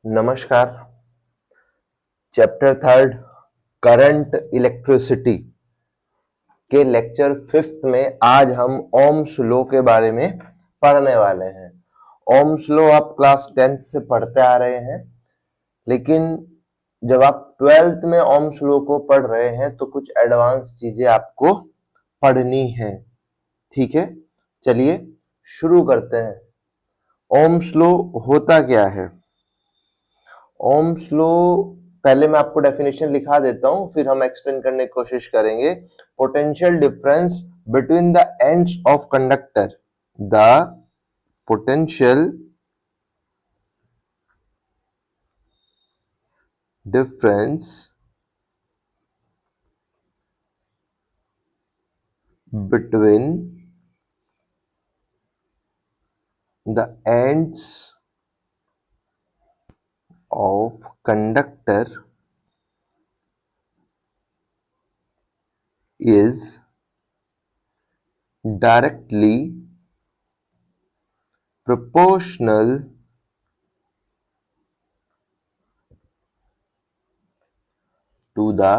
नमस्कार। Chapter third current electricity के lecture fifth में आज हम ओम्स लॉ के बारे में पढ़ने वाले हैं। ओम्स लॉ आप क्लास 10th से पढ़ते आ रहे हैं, लेकिन जब आप 12th में ओम्स लॉ को पढ़ रहे हैं तो कुछ एडवांस चीजें आपको पढ़नी है। ठीक है, चलिए शुरू करते हैं। ओम्स लॉ होता क्या है? ओम्स लॉ पहले मैं आपको डेफिनेशन लिखा देता हूं, फिर हम एक्सप्लेन करने की कोशिश करेंगे। Potential difference between the ends of conductor, the potential difference between the ends of conductor is directly proportional to the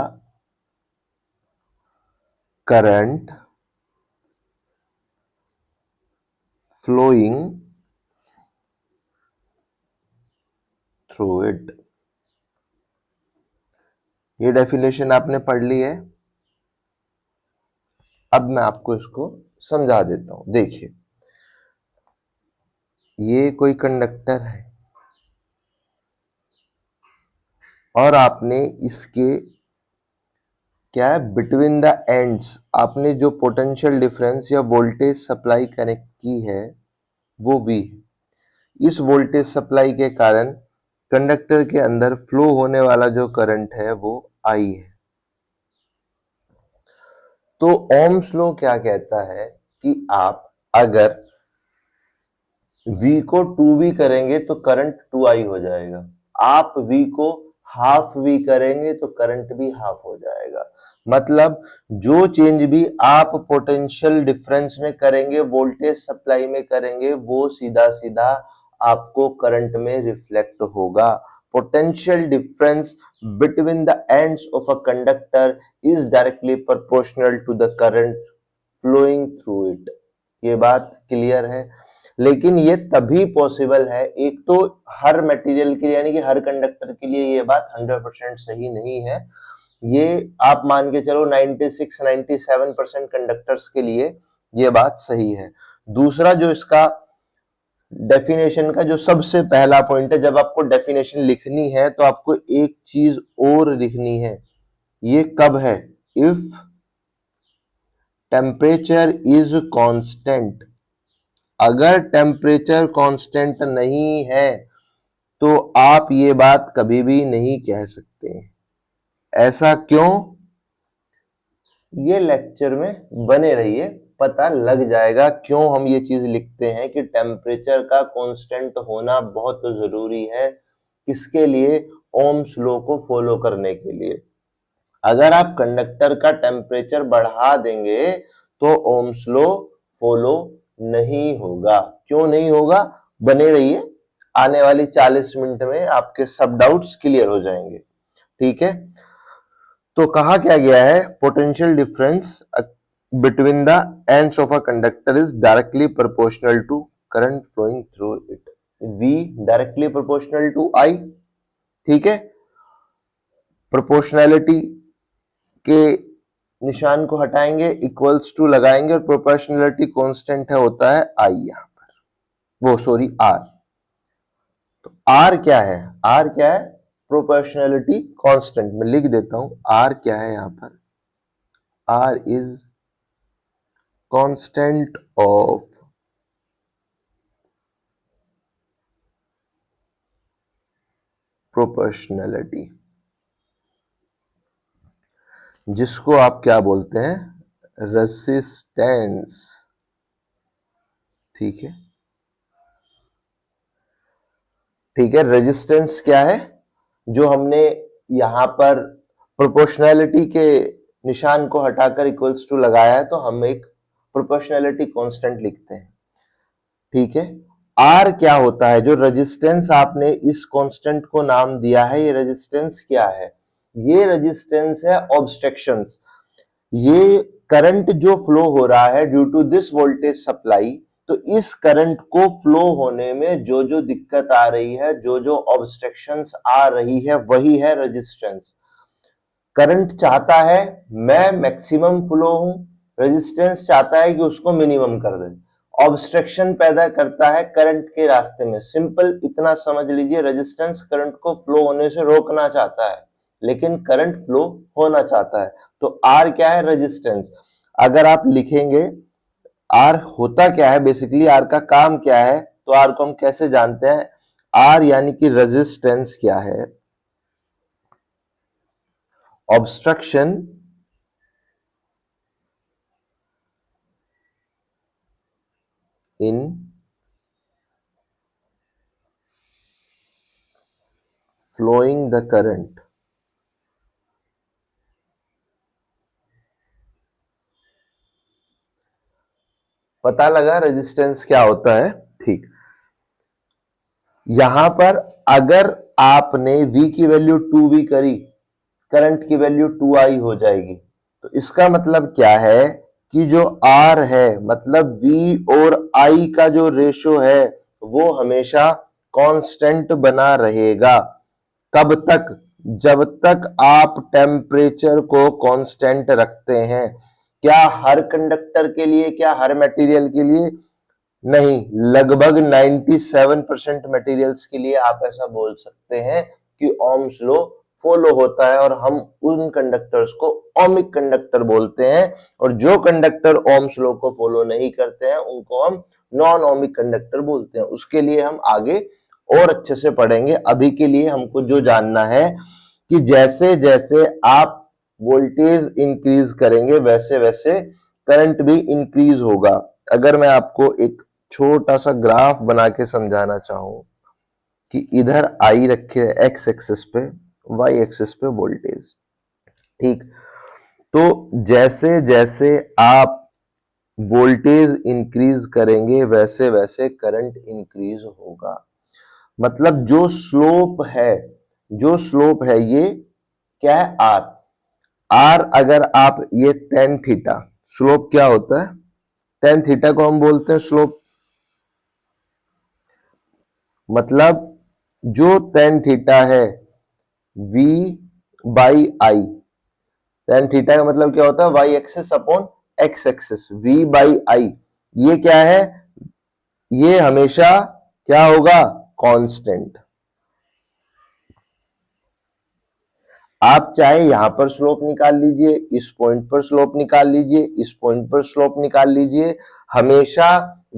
current flowing through it। ये डेफिनेशन आपने पढ़ ली है। अब मैं आपको इसको समझा देता हूं। देखिए, ये कोई कंडक्टर है और आपने इसके क्या है, बिटवीन द एंड्स आपने जो पोटेंशियल डिफरेंस या वोल्टेज सप्लाई कनेक्ट की है वो भी है। इस वोल्टेज सप्लाई के कारण कंडक्टर के अंदर फ्लो होने वाला जो करंट है वो आई है। तो ओम्स लॉ क्या कहता है कि आप अगर V को 2V करेंगे तो करंट 2I हो जाएगा। आप V को हाफ V करेंगे तो करंट भी हाफ हो जाएगा। मतलब जो चेंज भी आप पोटेंशियल डिफरेंस में करेंगे, वोल्टेज सप्लाई में करेंगे, वो सीधा सीधा आपको करंट में रिफ्लेक्ट होगा। Potential difference between the ends of a conductor is directly proportional to the current flowing through it. ये बात क्लियर है? लेकिन ये तभी पॉसिबल है, एक तो हर मटेरियल के लिए यानी कि हर कंडक्टर के लिए ये बात 100% सही नहीं है। ये आप मान के चलो 96-97% कंडक्टर्स के लिए ये बात सही है। दूसरा जो इसका डेफिनेशन का जो सबसे पहला पॉइंट है, जब आपको डेफिनेशन लिखनी है तो आपको एक चीज और लिखनी है। ये कब है? If temperature is constant. अगर टेम्परेचर कांस्टेंट नहीं है तो आप ये बात कभी भी नहीं कह सकते। ऐसा क्यों? ये लेक्चर में बने रहिए, पता लग जाएगा क्यों हम ये चीज लिखते हैं कि टेम्परेचर का कांस्टेंट होना बहुत जरूरी है। किसके लिए? ओम्स लॉ को फॉलो करने के लिए। अगर आप कंडक्टर का टेम्परेचर बढ़ा देंगे तो ओम्स लॉ फॉलो नहीं होगा। क्यों नहीं होगा? बने रहिए, आने वाली 40 मिनट में आपके सब डाउट्स क्लियर हो जाएंगे। ठीक है, तो कहा क्या गया है? Potential difference between the ends of a conductor is directly proportional to current flowing through it. V directly proportional to I। ठीक है, प्रोपोर्शनैलिटी के निशान को हटाएंगे, इक्वल्स टू लगाएंगे और प्रोपोर्शनैलिटी कांस्टेंट है, होता है I यहां पर, वो सॉरी R। तो R क्या है? R क्या है? Proportionality constant. मैं लिख देता हूं R क्या है यहां पर। R is constant of proportionality, जिसको आप क्या बोलते हैं? रेसिस्टेंस। ठीक है, ठीक है। रेजिस्टेंस क्या है? जो हमने यहां पर प्रोपोर्शनैलिटी के निशान को हटाकर इक्वल्स टू लगाया है, तो हम एक प्रोपोर्शनैलिटी कांस्टेंट लिखते हैं। ठीक है, आर क्या होता है, जो रेजिस्टेंस आपने इस कांस्टेंट को नाम दिया है, ये रेजिस्टेंस क्या है? ये रेजिस्टेंस है ऑब्स्ट्रक्शंस। ये करंट जो फ्लो हो रहा है due to this voltage supply, तो इस करंट को फ्लो होने में जो जो दिक्कत आ रही है, जो जो ऑब्स्ट्रक्शंस आ रही है, वही है रेजिस्टेंस। करंट चाहता है मैं मैक्सिमम फ्लो हूं, रेजिस्टेंस चाहता है कि उसको मिनिमम कर दे। ऑब्स्ट्रक्शन पैदा करता है करंट के रास्ते में। सिंपल इतना समझ लीजिए, रेजिस्टेंस करंट को फ्लो होने से रोकना चाहता है, लेकिन करंट फ्लो होना चाहता है। तो आर क्या है? रेजिस्टेंस। अगर आप लिखेंगे आर होता क्या है, बेसिकली आर का काम क्या है, तो आर को हम कैसे जानते हैं? आर यानी कि रेजिस्टेंस क्या है? Obstruction in flowing the current। पता लगा रेजिस्टेंस क्या होता है? ठीक। यहां पर अगर आपने V की वैल्यू 2V करी, करंट की वैल्यू 2I हो जाएगी। तो इसका मतलब क्या है कि जो R है, मतलब V और I का जो रेशो है, वो हमेशा कांस्टेंट बना रहेगा। कब तक? जब तक आप टेम्परेचर को कांस्टेंट रखते हैं। क्या हर कंडक्टर के लिए, क्या हर मटेरियल के लिए? नहीं, लगभग 97% मटेरियल्स के लिए आप ऐसा बोल सकते हैं कि ओम्स लॉ फॉलो होता है, और हम उन कंडक्टर्स को ओमिक कंडक्टर बोलते हैं। और जो कंडक्टर ओम्स लॉ को फॉलो नहीं करते हैं, उनको हम नॉन ओमिक कंडक्टर बोलते हैं। उसके लिए हम आगे और अच्छे से पढ़ेंगे। अभी के लिए हमको जो जानना है कि जैसे जैसे आप वोल्टेज इंक्रीज करेंगे, वैसे वैसे करंट भी इंक्रीज होगा। अगर मैं आपको एक छोटा सा ग्राफ बना के समझाना चाहूं कि इधर आई रखे एक्स एक्सिस पे, वाई एक्सिस पे वोल्टेज, ठीक। तो जैसे जैसे आप वोल्टेज इंक्रीज करेंगे, वैसे वैसे करंट इंक्रीज होगा। मतलब जो स्लोप है, जो स्लोप है, ये क्या है? आर। आर अगर आप ये टेन थीटा, स्लोप क्या होता है? टेन थीटा को हम बोलते हैं स्लोप। मतलब जो टेन थीटा है v by I, tan theta का मतलब क्या होता है? Y axis upon X axis, v by I. ये क्या है? ये हमेशा क्या होगा? कांस्टेंट। आप चाहे यहां पर स्लोप निकाल लीजिए, इस पॉइंट पर स्लोप निकाल लीजिए, इस पॉइंट पर स्लोप निकाल लीजिए, हमेशा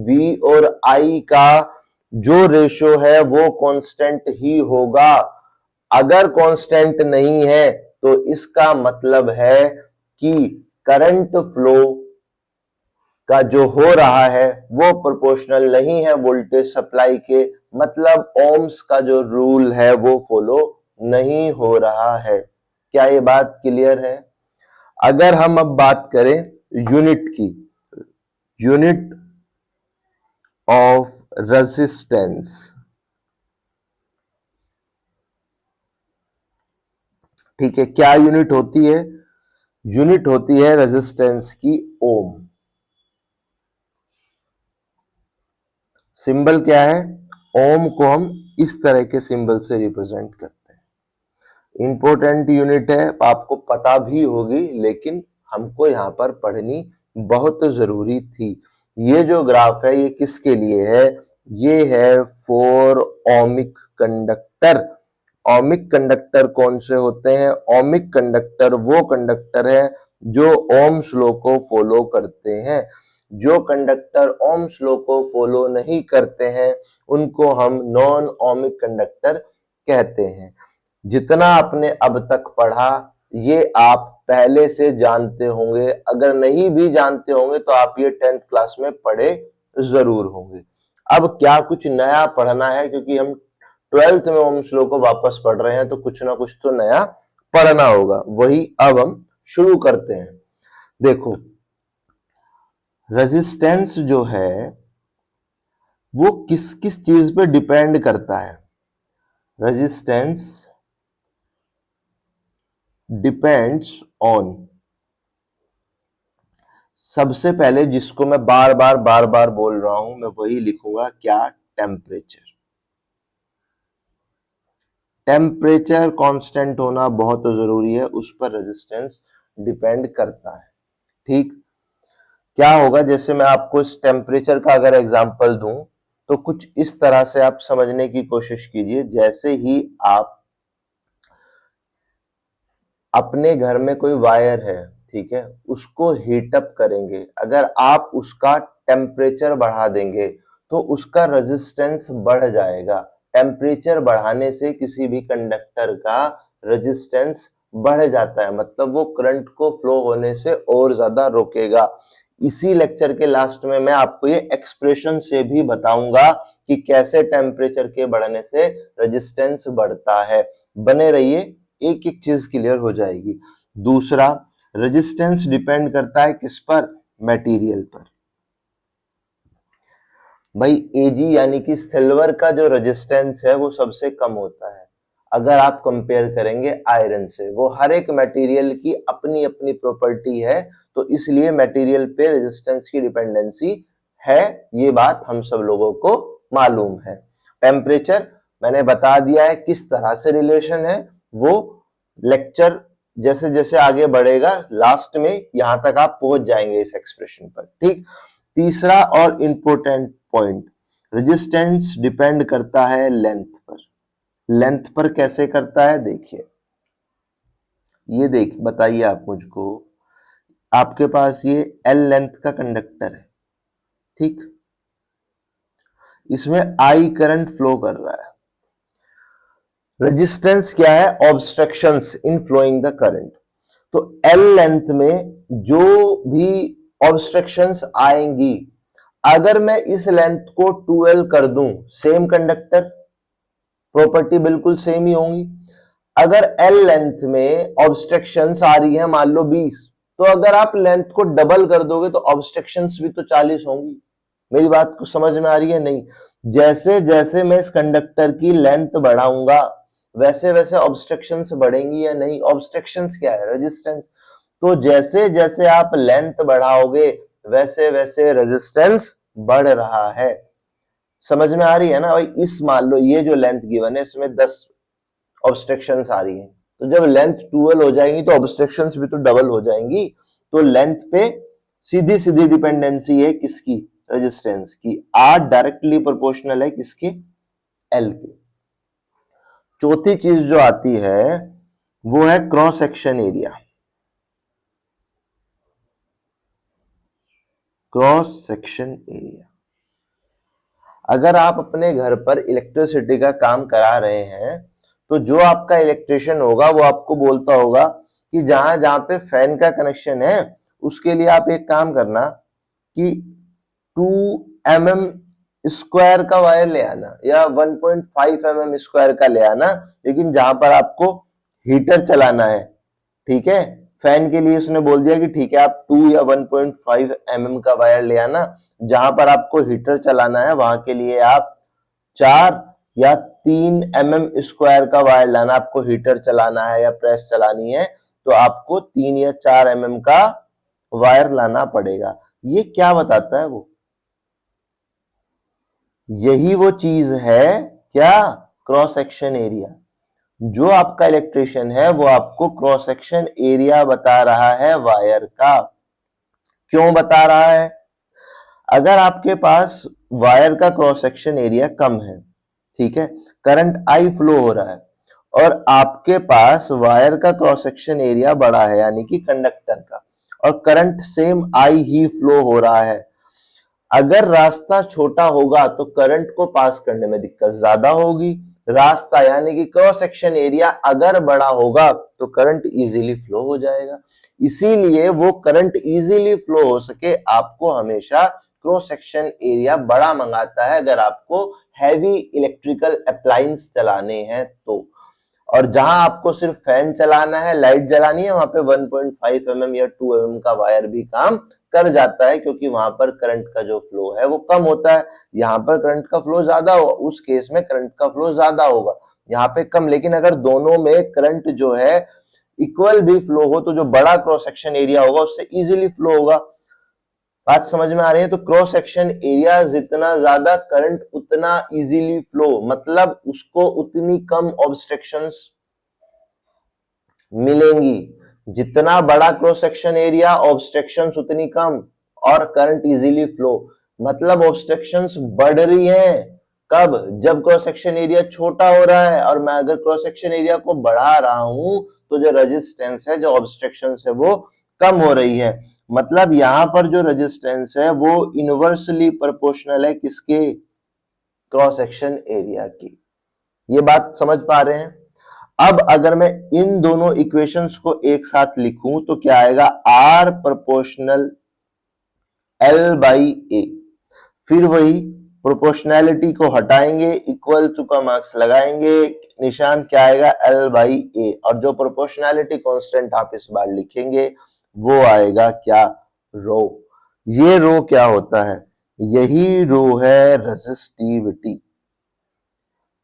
v और i का जो रेशो है वो कांस्टेंट ही होगा। अगर कांस्टेंट नहीं है तो इसका मतलब है कि करंट फ्लो का जो हो रहा है वो प्रोपोर्शनल नहीं है वोल्टेज सप्लाई के। मतलब ओम्स का जो रूल है वो फॉलो नहीं हो रहा है। क्या ये बात क्लियर है? अगर हम अब बात करें यूनिट की, यूनिट ऑफ रेजिस्टेंस, ठीक है, क्या यूनिट होती है? यूनिट होती है रेजिस्टेंस की ओम। सिंबल क्या है? ओम को हम इस तरह के सिंबल से रिप्रेजेंट करते हैं। इंपॉर्टेंट यूनिट है, आपको पता भी होगी, लेकिन हमको यहां पर पढ़नी बहुत जरूरी थी। ये जो ग्राफ है ये किसके लिए है? ये है for ohmic conductor. Ohmic conductor कौन से होते हैं? ओमिक कंडक्टर वो कंडक्टर है जो ओम्स लॉ को फॉलो करते हैं। जो कंडक्टर ओम्स लॉ को फॉलो नहीं करते हैं, उनको हम नॉन ओमिक कंडक्टर कहते हैं। जितना आपने अब तक पढ़ा, ये आप पहले से जानते होंगे। अगर नहीं भी जानते होंगे तो आप ये 10th क्लास में पढ़े जरूर होंगे। अब क्या कुछ नया पढ़ना है? क्योंकि हम 12th में ओम्स लॉ को वापस पढ़ रहे हैं, तो कुछ ना कुछ तो नया पढ़ना होगा। वही अब हम शुरू करते हैं। देखो, रेजिस्टेंस जो है वो किस किस चीज पे डिपेंड करता है? रेजिस्टेंस डिपेंड्स ऑन, सबसे पहले जिसको मैं बार बार बोल रहा हूं, मैं वही लिखूंगा, क्या? टेम्परेचर। टेम्परेचर कांस्टेंट होना बहुत जरूरी है, उस पर रेजिस्टेंस डिपेंड करता है। ठीक, क्या होगा, जैसे मैं आपको इस टेम्परेचर का अगर एग्जांपल दूं तो कुछ इस तरह से आप समझने की कोशिश कीजिए। जैसे ही आप अपने घर में कोई वायर है, ठीक है, उसको हीट अप करेंगे, अगर आप उसका टेम्परेचर बढ़ा देंगे तो उसका रेजिस्टेंस बढ़ जाएगा। टेम्परेचर बढ़ाने से किसी भी कंडक्टर का रेजिस्टेंस बढ़ जाता है, मतलब वो करंट को फ्लो होने से और ज्यादा रोकेगा। इसी लेक्चर के लास्ट में मैं आपको ये एक्सप्रेशन से भी बताऊंगा कि कैसे टेम्परेचर के बढ़ने से रेजिस्टेंस बढ़ता है। बने रहिए, एक एक चीज क्लियर हो जाएगी। दूसरा, रेजिस्टेंस डिपेंड करता है किस पर? मटेरियल पर। भाई एजी यानी कि सिल्वर का जो रेजिस्टेंस है वो सबसे कम होता है अगर आप कंपेयर करेंगे आयरन से। वो हर एक मटेरियल की अपनी अपनी प्रॉपर्टी है, तो इसलिए मटेरियल पे रेजिस्टेंस की डिपेंडेंसी है, ये बात हम सब लोगों को मालूम है। टेम्परेचर मैंने बता दिया है किस तरह से रिलेशन है, वो लेक्चर जैसे जैसे आगे बढ़ेगा लास्ट में यहां तक आप पहुंच जाएंगे इस एक्सप्रेशन पर। ठीक, तीसरा और इंपॉर्टेंट पॉइंट, रेजिस्टेंस डिपेंड करता है लेंथ पर। लेंथ पर कैसे करता है? देखिए, ये देख बताइए आप मुझको, आपके पास ये एल लेंथ का कंडक्टर है, ठीक, इसमें आई करंट फ्लो कर रहा है। रेजिस्टेंस क्या है? Obstructions in flowing the current. तो एल लेंथ में जो भी ऑब्स्ट्रक्शंस आएंगी, अगर मैं इस लेंथ को 2L कर दूं, सेम कंडक्टर, प्रॉपर्टी बिल्कुल सेम ही होंगी। अगर एल लेंथ में ऑब्स्ट्रक्शंस आ रही है मान लो 20, तो अगर आप लेंथ को डबल कर दोगे तो ऑब्स्ट्रक्शंस भी तो 40 होंगी। मेरी बात को समझ में आ रही है? नहीं, जैसे जैसे मैं इस कंडक्टर की लेंथ बढ़ाऊंगा वैसे वैसे ऑब्स्ट्रक्शंस बढ़ेंगी या नहीं? ऑब्स्ट्रक्शंस क्या है? रेजिस्टेंस। तो जैसे जैसे आप लेंथ बढ़ाओगे वैसे वैसे रेजिस्टेंस बढ़ रहा है। समझ में आ रही है ना भाई? इस मान लो ये जो लेंथ गिवन है इसमें 10 ऑब्स्ट्रक्शंस आ रही है, तो जब लेंथ 12 हो जाएंगी तो ऑब्स्ट्रक्शंस भी तो डबल हो जाएंगी। तो लेंथ पे सीधी सीधी डिपेंडेंसी है किसकी? रेजिस्टेंस की। आर डायरेक्टली प्रोपोर्शनल है किसके? एल के। चौथी चीज जो आती है वो है cross section area. Cross section area, अगर आप अपने घर पर इलेक्ट्रिसिटी का काम करा रहे हैं तो जो आपका इलेक्ट्रिशियन होगा वो आपको बोलता होगा कि जहां जहां पे फैन का कनेक्शन है उसके लिए आप एक काम करना कि 2 mm² का वायर ले आना या 1.5 mm² का ले आना, लेकिन जहां पर आपको हीटर चलाना है, ठीक है, फैन के लिए उसने बोल दिया कि ठीक है आप 2 या 1.5 mm का वायर ले आना। जहां पर आपको हीटर चलाना है वहां के लिए आप 4 या 3 mm² का वायर लाना। आपको हीटर चलाना है या प्रेस चलानी है तो आपको 3 या 4 mm का वायर लाना पड़ेगा। ये क्या बताता है? वो यही वो चीज है, क्या? Cross section area. जो आपका इलेक्ट्रिशियन है वो आपको क्रॉस सेक्शन एरिया बता रहा है वायर का। क्यों बता रहा है? अगर आपके पास वायर का क्रॉस सेक्शन एरिया कम है, ठीक है, करंट आई फ्लो हो रहा है, और आपके पास वायर का क्रॉस सेक्शन एरिया बड़ा है यानी कि कंडक्टर का, और करंट सेम आई ही फ्लो हो रहा है, अगर रास्ता छोटा होगा तो करंट को पास करने में दिक्कत ज्यादा होगी। रास्ता यानी कि क्रॉस सेक्शन एरिया अगर बड़ा होगा तो करंट इजीली फ्लो हो जाएगा। इसीलिए वो करंट इजीली फ्लो हो सके आपको हमेशा क्रॉस सेक्शन एरिया बड़ा मंगाता है, अगर आपको हैवी इलेक्ट्रिकल अप्लायंस चलाने हैं तो। और जहां आपको सिर्फ फैन चलाना है, लाइट जलानी है, वहां पे 1.5 mm या 2 mm का वायर भी काम कर जाता है, क्योंकि वहां पर करंट का जो फ्लो है वो कम होता है। यहाँ पर करंट का फ्लो ज्यादा हो, उस केस में करंट का फ्लो ज्यादा होगा, यहाँ पे कम। लेकिन अगर दोनों में करंट जो है इक्वल भी फ्लो हो, तो जो बड़ा क्रॉस सेक्शन एरिया होगा उससे इजीली फ्लो होगा। बात समझ में आ रही है? तो क्रॉस सेक्शन एरिया जितना ज्यादा, करंट उतना इजीली फ्लो, मतलब उसको उतनी कम ऑब्स्ट्रक्शंस मिलेंगी। जितना बड़ा क्रॉस सेक्शन एरिया, ऑब्स्ट्रक्शंस उतनी कम और करंट इजीली फ्लो। मतलब ऑब्स्ट्रक्शंस बढ़ रही हैं कब? जब क्रॉस सेक्शन एरिया छोटा हो रहा है, और मैं अगर क्रॉस सेक्शन एरिया को बढ़ा रहा हूं तो जो रेजिस्टेंस है, जो ऑब्स्ट्रक्शंस है, वो कम हो रही है। मतलब यहां पर जो रेजिस्टेंस है वो इनवर्सली प्रोपोर्शनल है किसके? क्रॉस सेक्शन एरिया की। ये बात समझ पा रहे हैं? अब अगर मैं इन दोनों इक्वेशंस को एक साथ लिखूं तो क्या आएगा? आर प्रोपोर्शनल एल बाई ए। फिर वही प्रोपोर्शनैलिटी को हटाएंगे, इक्वल टू का मार्क्स लगाएंगे, निशान क्या आएगा? एल बाई ए। और जो प्रोपोर्शनैलिटी कांस्टेंट आप इस बार लिखेंगे वो आएगा क्या? रो। ये रो क्या होता है? यही रो है रेजिस्टिविटी।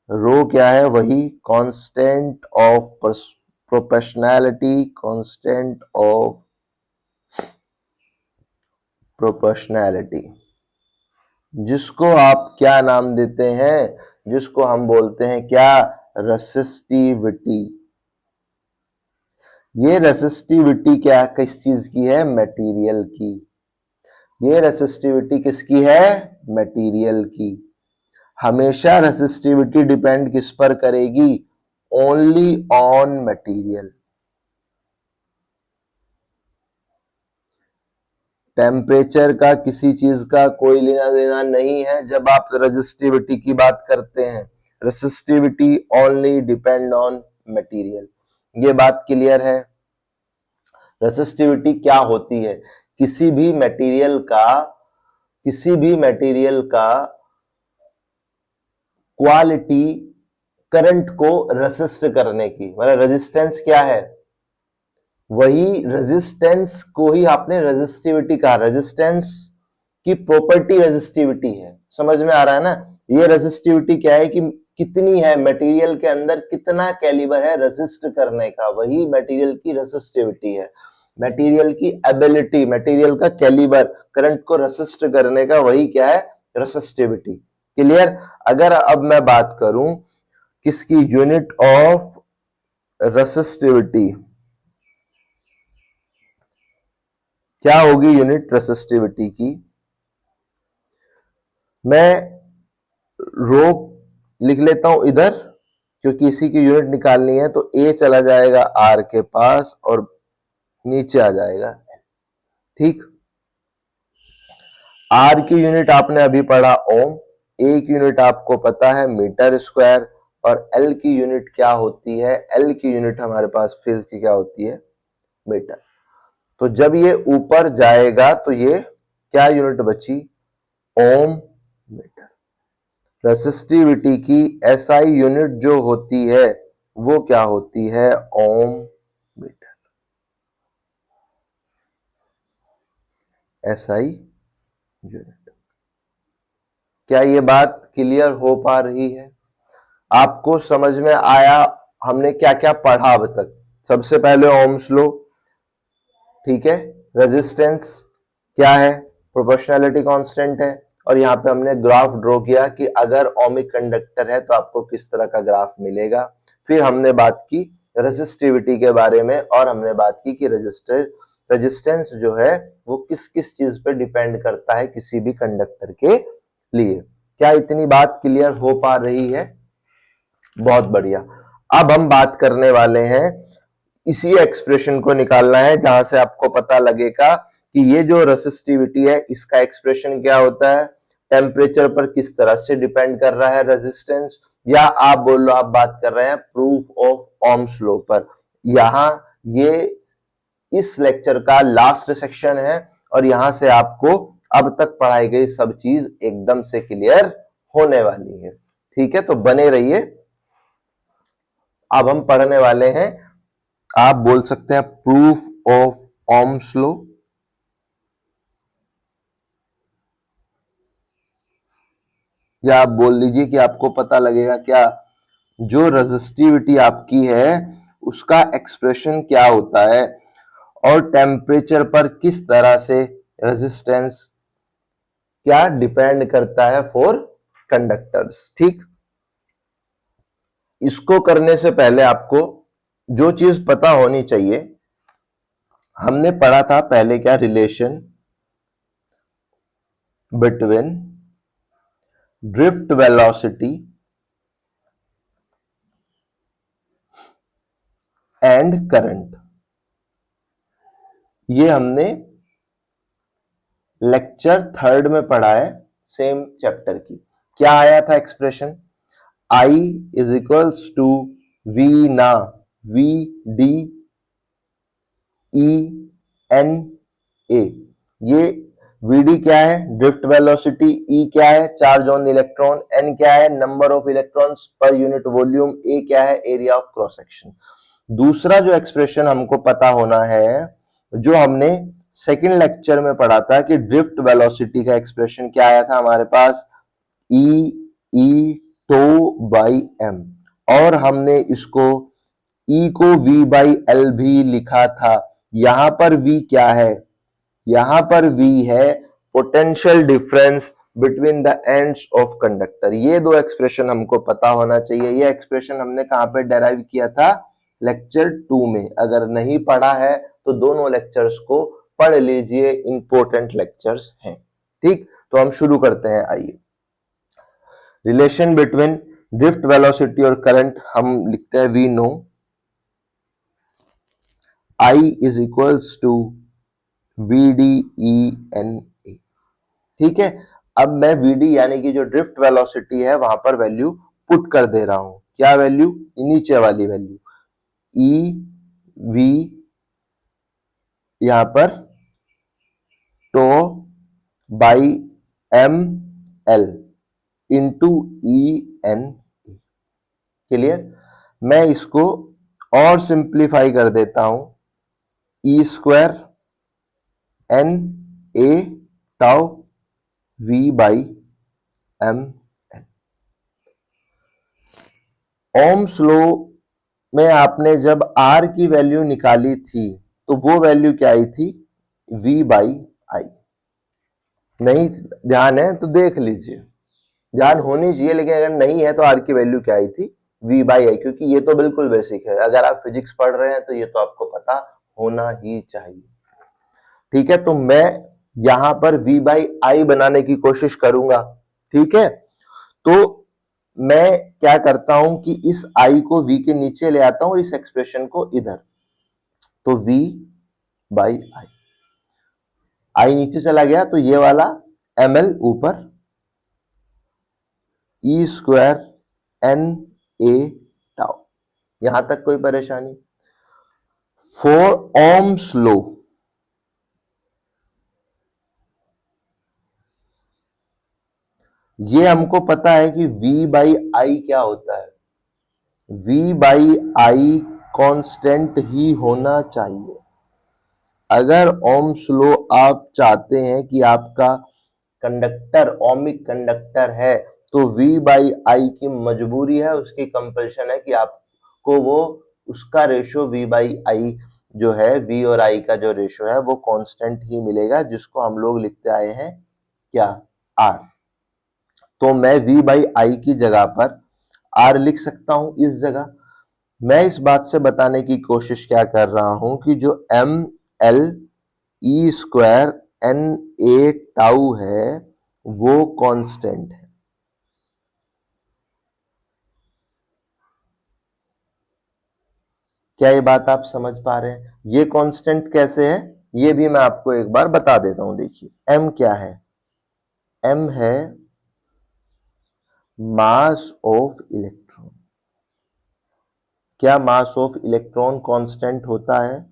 रो क्या है? वही constant of proportionality, constant of proportionality, जिसको आप क्या नाम देते हैं? जिसको हम बोलते हैं क्या? रेसिस्टिविटी। ये रेसिस्टिविटी क्या, किस चीज की है? मटेरियल की। ये रेसिस्टिविटी किसकी है? मटेरियल की। हमेशा रेसिस्टिविटी डिपेंड किस पर करेगी? Only on material. टेम्परेचर का किसी चीज का कोई लेना देना नहीं है जब आप रेजिस्टिविटी की बात करते हैं। Resistivity only depend on material. ये बात क्लियर है? रेसिस्टिविटी क्या होती है? किसी भी मटेरियल का, किसी भी मटेरियल का क्वालिटी करंट को रेसिस्ट करने की, मतलब रेजिस्टेंस क्या है? वही रेजिस्टेंस को ही आपने रेजिस्टिविटी कहा। रेजिस्टेंस की प्रॉपर्टी रेजिस्टिविटी है। समझ में आ रहा है ना? ये रेजिस्टिविटी क्या है कि कितनी है मटेरियल के अंदर, कितना कैलिबर है रेजिस्ट करने का, वही मटेरियल की रेजिस्टिविटी है। मटेरियल की एबिलिटी, मटेरियल का कैलिबर करंट को रेसिस्ट करने का, वही क्या है? रेसिस्टिविटी। क्लियर? अगर अब मैं बात करूं किसकी? यूनिट ऑफ रेसिस्टिविटी क्या होगी? यूनिट रेसिस्टिविटी की मैं रो लिख लेता हूं इधर, क्योंकि इसी की यूनिट निकालनी है। तो ए चला जाएगा आर के पास और नीचे आ जाएगा। ठीक। आर की यूनिट आपने अभी पढ़ा ओम, ए की यूनिट आपको पता है मीटर स्क्वायर, और एल की यूनिट क्या होती है? एल की यूनिट हमारे पास फिर की क्या होती है? मीटर। तो जब ये ऊपर जाएगा तो ये क्या यूनिट बची? ओम मीटर। रेसिस्टिविटी की एसआई यूनिट जो होती है वो क्या होती है? ओम मीटर। SI unit. क्या ये बात क्लियर हो पा रही है? आपको समझ में आया हमने क्या क्या पढ़ा अब तक? सबसे पहले ओम्स लॉ, ठीक है। रेजिस्टेंस क्या है? प्रोपोर्शनैलिटी कांस्टेंट है। और यहाँ पे हमने ग्राफ ड्रॉ किया कि अगर ओमिक कंडक्टर है तो आपको किस तरह का ग्राफ मिलेगा। फिर हमने बात की रेजिस्टिविटी के बारे में, और हमने बात की कि रेजिस्टेंस जो है वो किस किस चीज पे डिपेंड करता है किसी भी कंडक्टर के लिए। क्या इतनी बात क्लियर हो पा रही है? बहुत बढ़िया। अब हम बात करने वाले हैं, इसी एक्सप्रेशन को निकालना है जहां से आपको पता लगेगा कि ये जो रेसिस्टिविटी है इसका एक्सप्रेशन क्या होता है, टेम्परेचर पर किस तरह से डिपेंड कर रहा है रेजिस्टेंस, या आप बोल लो आप बात कर रहे हैं प्रूफ ऑफ ओम्स लॉ पर। यहां ये इस लेक्चर का लास्ट सेक्शन है, और यहां से आपको अब तक पढ़ाई गई सब चीज एकदम से क्लियर होने वाली है। ठीक है, तो बने रहिए। अब हम पढ़ने वाले हैं, आप बोल सकते हैं प्रूफ ऑफ ओम्स लॉ। या आप बोल लीजिए कि आपको पता लगेगा क्या जो रेजिस्टिविटी आपकी है उसका एक्सप्रेशन क्या होता है और टेम्परेचर पर किस तरह से रेजिस्टेंस क्या डिपेंड करता है फॉर कंडक्टर्स। ठीक, इसको करने से पहले आपको जो चीज पता होनी चाहिए, हमने पढ़ा था पहले क्या, relation between drift velocity and current. ये हमने लेक्चर 3 में पढ़ा है, सेम चैप्टर की। क्या आया था expression, I is equals to V ना V D E N A. ये वीडी क्या है, ड्रिफ्ट वेलोसिटी, ई क्या है, चार्ज ऑन इलेक्ट्रॉन, एन क्या है, number of electrons per unit volume, A क्या है, एरिया ऑफ क्रॉस सेक्शन। दूसरा जो एक्सप्रेशन हमको पता होना है, जो हमने सेकंड लेक्चर में पढ़ा था कि ड्रिफ्ट वेलोसिटी का एक्सप्रेशन क्या आया था हमारे पास, ई टो बाई एम, और हमने इसको ई को v बाई एल भी लिखा था। यहां पर v क्या है, यहां पर v है potential difference between the ends of conductor. ये दो एक्सप्रेशन हमको पता होना चाहिए। ये एक्सप्रेशन हमने कहां पे डेराइव किया था, लेक्चर 2 में। अगर नहीं पढ़ा है तो दोनों लेक्चर्स को पढ़ लीजिए, इंपॉर्टेंट लेक्चर्स हैं। ठीक, तो हम शुरू करते हैं। आइए, रिलेशन बिटवीन ड्रिफ्ट वेलोसिटी और करंट हम लिखते हैं, we know I is equals to V D E N A. ठीक है, अब मैं Vd यानी कि जो ड्रिफ्ट वेलोसिटी है वहां पर वैल्यू पुट कर दे रहा हूं। क्या वैल्यू, नीचे वाली वैल्यू, ई वी यहां पर tau by M L into E N A. Clear, मैं इसको और सिंप्लीफाई कर देता हूं, E square N A tau V by M L. Ohm's law में आपने जब आर की वैल्यू निकाली थी तो वो वैल्यू क्या आई थी, वी बाई आई। नहीं ध्यान है तो देख लीजिए, ध्यान होनी चाहिए, लेकिन अगर नहीं है तो आर की वैल्यू क्या आई थी, वी बाई आई। क्योंकि ये तो बिल्कुल बेसिक है, अगर आप फिजिक्स पढ़ रहे हैं तो ये तो आपको पता होना ही चाहिए। ठीक है, तो मैं यहां पर v बाई आई बनाने की कोशिश करूंगा। ठीक है, तो मैं क्या करता हूं कि इस i को v के नीचे ले आता हूं और इस एक्सप्रेशन को इधर, तो v बाई आई नीचे चला गया तो ये वाला ml ऊपर, ई स्क्वायर एन ए टाउ। यहां तक कोई परेशानी। फॉर ओम्स लॉ, ये हमको पता है कि v बाई आई क्या होता है, v बाई आई कांस्टेंट ही होना चाहिए। अगर ओम्स लॉ आप चाहते हैं कि आपका कंडक्टर ओमिक कंडक्टर है तो v बाई आई की मजबूरी है, उसकी कंपल्शन है कि आपको वो उसका रेशो v बाई आई जो है, v और i का जो रेशो है वो कांस्टेंट ही मिलेगा, जिसको हम लोग लिखते आए हैं क्या, r। तो मैं v बाई आई की जगह पर r लिख सकता हूं इस जगह। मैं इस बात से बताने की कोशिश क्या कर रहा हूं कि जो M L E square N A tau है वो कांस्टेंट है। क्या ये बात आप समझ पा रहे हैं, ये कांस्टेंट कैसे है, ये भी मैं आपको एक बार बता देता हूं। देखिए m क्या है, m है मास ऑफ इलेक्ट्रॉन। क्या मास ऑफ इलेक्ट्रॉन कांस्टेंट होता है,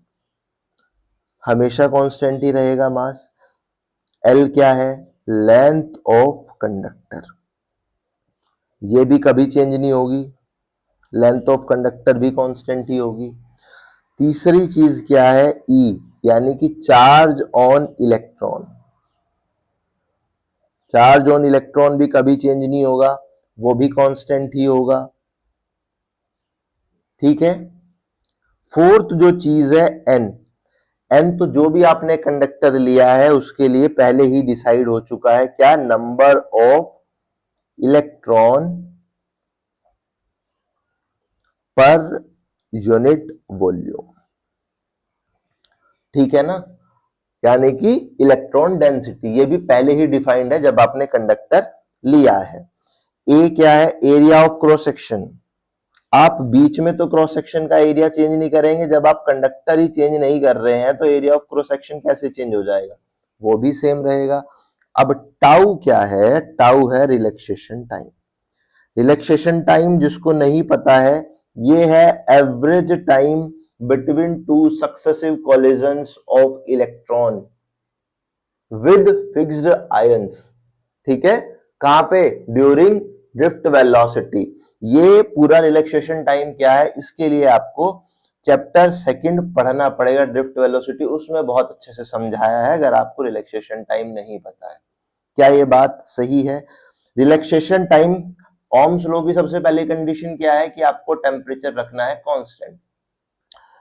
हमेशा कांस्टेंट ही रहेगा मास। l क्या है, लेंथ ऑफ कंडक्टर, ये भी कभी चेंज नहीं होगी, लेंथ ऑफ कंडक्टर भी कांस्टेंट ही होगी। तीसरी चीज क्या है, E यानी कि charge on electron. Charge on electron भी कभी चेंज नहीं होगा, वो भी कांस्टेंट ही होगा। ठीक है। फोर्थ जो चीज है एन, एन तो जो भी आपने कंडक्टर लिया है उसके लिए पहले ही डिसाइड हो चुका है, क्या, नंबर ऑफ इलेक्ट्रॉन पर यूनिट वॉल्यूम। ठीक है ना, यानी कि इलेक्ट्रॉन डेंसिटी, ये भी पहले ही डिफाइंड है जब आपने कंडक्टर लिया है। ए क्या है, एरिया ऑफ क्रॉस सेक्शन। आप बीच में तो क्रॉस सेक्शन का एरिया चेंज नहीं करेंगे, जब आप कंडक्टर ही चेंज नहीं कर रहे हैं तो एरिया ऑफ क्रॉस सेक्शन कैसे चेंज हो जाएगा, वो भी सेम रहेगा। अब टाउ क्या है, टाउ है रिलैक्सेशन टाइम। रिलैक्सेशन टाइम जिसको नहीं पता है, ये है average time between two successive collisions of electron with fixed ions. ठीक है, कहां पे, ड्यूरिंग ड्रिफ्ट वेलोसिटी। ये पूरा रिलैक्सेशन टाइम क्या है, इसके लिए आपको चैप्टर सेकंड पढ़ना पड़ेगा, ड्रिफ्ट वेलोसिटी, उसमें बहुत अच्छे से समझाया है अगर आपको रिलैक्सेशन टाइम नहीं पता है। क्या ये बात सही है? रिलैक्सेशन टाइम, ओम्स लॉ की सबसे पहली कंडीशन क्या है कि आपको टेम्परेचर रखना है कांस्टेंट।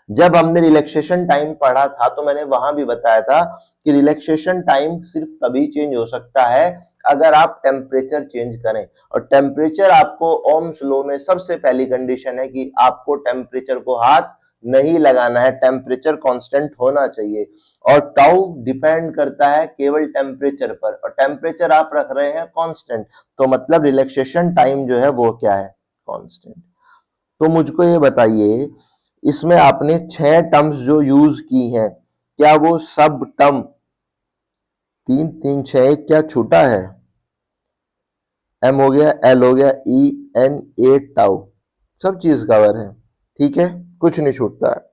जब हमने रिलैक्सेशन टाइम पढ़ा था तो मैंने वहां भी बताया था कि रिलैक्सेशन टाइम सिर्फ तभी चेंज हो सकता है अगर आप टेम्परेचर चेंज करें, और टेम्परेचर आपको ओम्स लॉ में सबसे पहली कंडीशन है कि आपको टेम्परेचर को हाथ नहीं लगाना है, टेम्परेचर कांस्टेंट होना चाहिए। और टाउ डिपेंड करता है केवल टेम्परेचर पर, और टेम्परेचर आप रख रहे हैं कांस्टेंट, तो मतलब रिलैक्सेशन टाइम जो है वो क्या है, कांस्टेंट। तो मुझको ये बताइए, इसमें आपने 6 टर्म्स जो यूज की हैं, क्या वो सब टर्म, 3 3 6 क्या छोटा है, एम हो गया, एल हो गया, ई एन ए टाउ, सब चीज कवर है। ठीक है, कुछ नहीं छूटता है।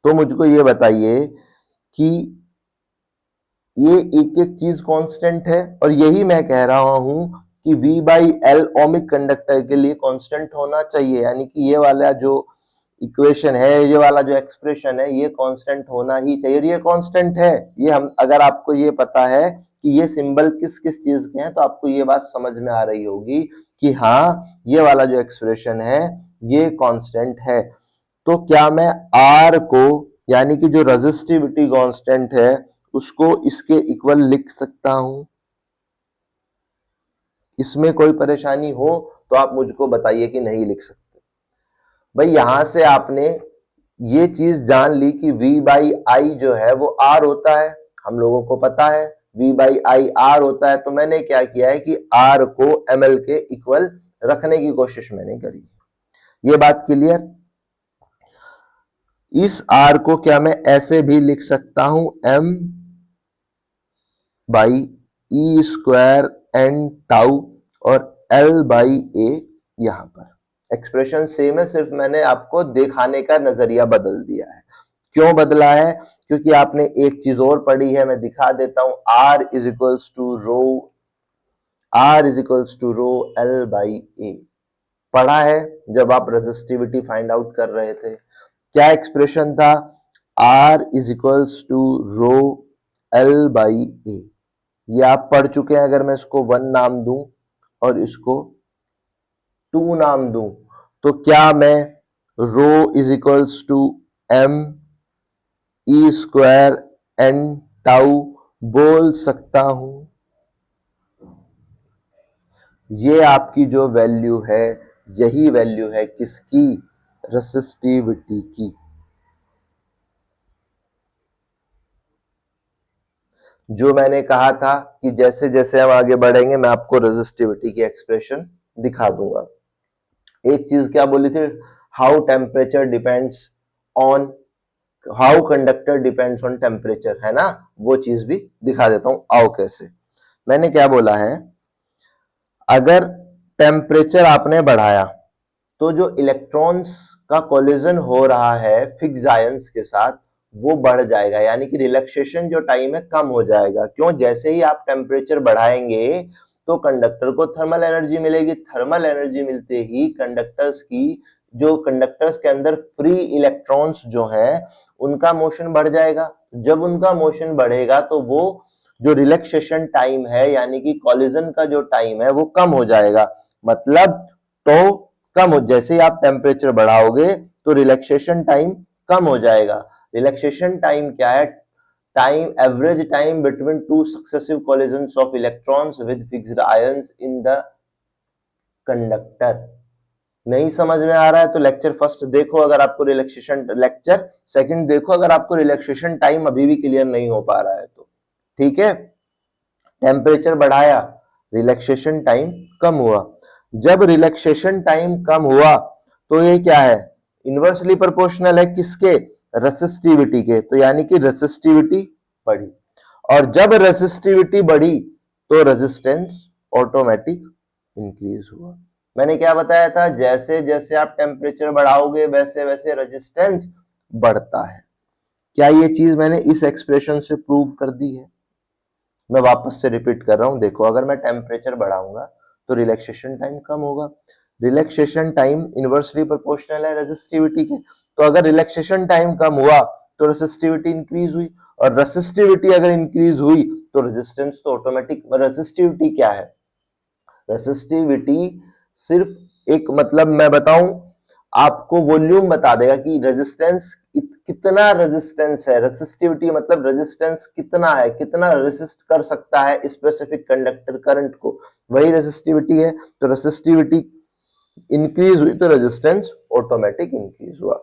तो मुझको ये बताइए कि ये एक एक चीज कांस्टेंट है, और यही मैं कह रहा हूं कि V by L ohmic conductor के लिए कांस्टेंट होना चाहिए, यानी कि ये वाला जो इक्वेशन है, ये वाला जो एक्सप्रेशन है, ये कांस्टेंट होना ही चाहिए, और ये कांस्टेंट है। ये हम, अगर आपको ये पता है कि ये सिंबल किस किस चीज के हैं, तो आपको ये बात समझ में आ रही होगी कि हाँ, ये वाला जो एक्सप्रेशन है ये कांस्टेंट है। तो क्या मैं R को, यानी कि जो रेजिस्टिविटी कांस्टेंट है, उसको इसके इक्वल लिख सकता हूं? इसमें कोई परेशानी हो तो आप मुझको बताइए कि नहीं लिख सकते। भाई यहां से आपने ये चीज जान ली कि V बाई आई जो है वो R होता है, हम लोगों को पता है V बाई आई R होता है। तो मैंने क्या किया है कि R को ml के इक्वल रखने की कोशिश मैंने करी। ये बात क्लियर? इस R को क्या मैं ऐसे भी लिख सकता हूं, m by E square N tau और एल बाई ए। यहां पर एक्सप्रेशन सेम है, सिर्फ मैंने आपको दिखाने का नजरिया बदल दिया है। क्यों बदला है? क्योंकि आपने एक चीज और पढ़ी है, मैं दिखा देता हूं, R is equals to rho, R is equals to rho L by A, पढ़ा है जब आप रेजिस्टिविटी फाइंड आउट कर रहे थे। क्या एक्सप्रेशन था, R is equals to rho L by A. ये आप पढ़ चुके हैं। अगर मैं इसको 1 नाम दूं और इसको 2 नाम दूं, तो क्या मैं rho is equals to M E square N tau बोल सकता हूं? ये आपकी जो वैल्यू है, यही वैल्यू है किसकी, रेसिस्टिविटी की। जो मैंने कहा था कि जैसे जैसे हम आगे बढ़ेंगे मैं आपको रेसिस्टिविटी की एक्सप्रेशन दिखा दूंगा। एक चीज क्या बोली थी, how temperature depends on, how conductor depends on temperature, है ना, वो चीज भी दिखा देता हूं, आओ कैसे। मैंने क्या बोला है, अगर टेम्परेचर आपने बढ़ाया तो जो इलेक्ट्रॉन्स का कोलिजन हो रहा है फिक्स्ड आयंस के साथ, वो बढ़ जाएगा, यानी कि रिलैक्सेशन जो टाइम है कम हो जाएगा। क्यों? जैसे ही आप टेम्परेचर बढ़ाएंगे तो कंडक्टर को थर्मल एनर्जी मिलेगी, थर्मल एनर्जी मिलते ही कंडक्टर्स की, जो कंडक्टर्स के अंदर फ्री इलेक्ट्रॉन्स जो हैं उनका मोशन बढ़ जाएगा। जब उनका मोशन बढ़ेगा तो वो जो रिलैक्सेशन टाइम है यानी कि कॉलिजन का जो टाइम है वो कम हो जाएगा। मतलब तो कम हो, जैसे ही आप टेम्परेचर बढ़ाओगे तो रिलैक्सेशन टाइम कम हो जाएगा। रिलैक्सेशन टाइम क्या है? Time, average time between two successive collisions of electrons with fixed ions in the conductor. नहीं समझ में आ रहा है तो लेक्चर फर्स्ट देखो अगर आपको रिलैक्सेशन, लेक्चर सेकंड देखो अगर आपको रिलैक्सेशन टाइम अभी भी क्लियर नहीं हो पा रहा है तो। ठीक है, टेम्परेचर बढ़ाया, रिलैक्सेशन टाइम कम हुआ। जब रिलैक्सेशन टाइम कम हुआ तो ये क्या है? इनवर्सली प्रोपोर्शनल है किसके? रेसिस्टिविटी के। तो यानी कि रेसिस्टिविटी बढ़ी, और जब रेसिस्टिविटी बढ़ी तो रेजिस्टेंस ऑटोमेटिक इंक्रीज हुआ। मैंने क्या बताया था? जैसे जैसे आप टेम्परेचर बढ़ाओगे वैसे वैसे रेजिस्टेंस बढ़ता है। क्या ये चीज मैंने इस एक्सप्रेशन से प्रूव कर दी है? मैं वापस से रिपीट कर रहा हूं, देखो अगर मैं टेम्परेचर बढ़ाऊंगा तो रिलैक्सेशन टाइम कम होगा। रिलैक्सेशन टाइम इनवर्सली प्रोपोर्शनल है रेजिस्टिविटी के, तो अगर रिलैक्सेशन टाइम कम हुआ तो रेसिस्टिविटी इंक्रीज हुई, और रेसिस्टिविटी अगर इंक्रीज हुई तो रेजिस्टेंस तो ऑटोमेटिक। रेसिस्टिविटी क्या है? रेसिस्टिविटी सिर्फ एक, मतलब मैं बताऊं आपको, वॉल्यूम बता देगा कि रेजिस्टेंस कितना रेजिस्टेंस है। रेसिस्टिविटी मतलब रेजिस्टेंस कितना है, कितना रेसिस्ट कर सकता है स्पेसिफिक कंडक्टर करंट को, वही रेसिस्टिविटी है। तो रेसिस्टिविटी इंक्रीज हुई तो रेजिस्टेंस ऑटोमेटिक इंक्रीज हुआ।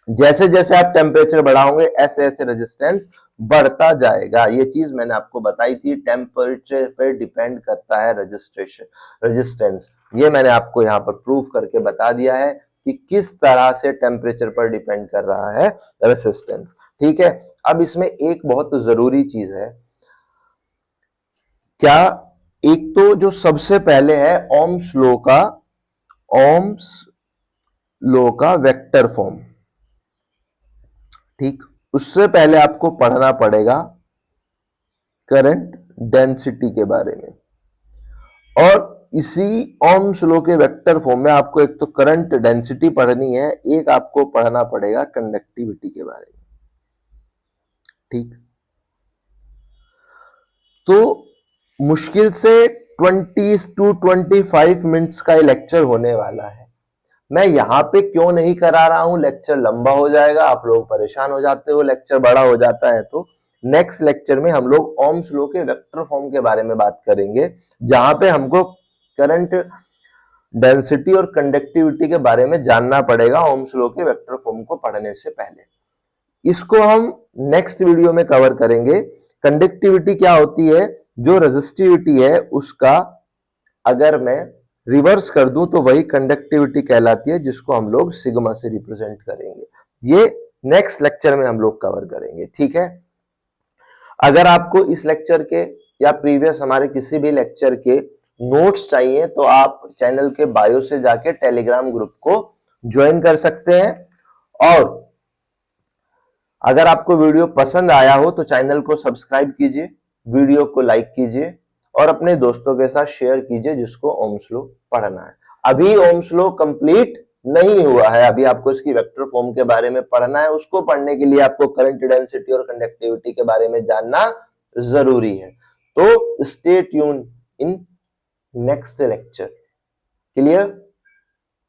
जैसे जैसे आप टेम्परेचर बढ़ाओगे ऐसे ऐसे रेजिस्टेंस बढ़ता जाएगा। ये चीज मैंने आपको बताई थी, टेम्परेचर पर डिपेंड करता है रेजिस्टेंस। ये मैंने आपको यहाँ पर प्रूफ करके बता दिया है कि किस तरह से टेम्परेचर पर डिपेंड कर रहा है रेजिस्टेंस। ठीक है, अब इसमें एक बहुत जरूरी चीज है। क्या? एक तो जो सबसे पहले है ओम्स लॉ का, ओम्स लॉ का वेक्टर फॉर्म। ठीक, उससे पहले आपको पढ़ना पड़ेगा करंट डेंसिटी के बारे में, और इसी ओम्स लॉ के वेक्टर फॉर्म में आपको एक तो करंट डेंसिटी पढ़नी है, एक आपको पढ़ना पड़ेगा कंडक्टिविटी के बारे में। ठीक, तो मुश्किल से 20 to 25 मिनट्स का लेक्चर होने वाला है। मैं यहां पे क्यों नहीं करा रहा हूं, लेक्चर लंबा हो जाएगा, आप लोग परेशान हो जाते हो, लेक्चर बड़ा हो जाता है। तो नेक्स्ट लेक्चर में हम लोग ओम्स लॉ के वेक्टर फॉर्म के बारे में बात करेंगे, जहां पे हमको करंट डेंसिटी और कंडक्टिविटी के बारे में जानना पड़ेगा ओम्स लॉ के वेक्टर फॉर्म को पढ़ने से पहले। इसको हम नेक्स्ट वीडियो में कवर करेंगे। कंडक्टिविटी क्या होती है? जो रेजिस्टिविटी है उसका अगर मैं रिवर्स कर दूं तो वही कंडक्टिविटी कहलाती है, जिसको हम लोग सिग्मा से रिप्रेजेंट करेंगे। ये नेक्स्ट लेक्चर में हम लोग कवर करेंगे। ठीक है, अगर आपको इस लेक्चर के या प्रीवियस हमारे किसी भी लेक्चर के नोट्स चाहिए तो आप चैनल के बायो से जाके टेलीग्राम ग्रुप को ज्वाइन कर सकते हैं। और अगर आपको वीडियो पसंद आया हो तो चैनल को सब्सक्राइब कीजिए, वीडियो को लाइक कीजिए और अपने दोस्तों के साथ शेयर कीजिए जिसको ओम्स लॉ पढ़ना है। अभी ओम्स लॉ कंप्लीट नहीं हुआ है, अभी आपको इसकी वेक्टर फॉर्म के बारे में पढ़ना है। उसको पढ़ने के लिए आपको करंट डेंसिटी और कंडक्टिविटी के बारे में जानना जरूरी है। तो stay tune in next lecture. Clear?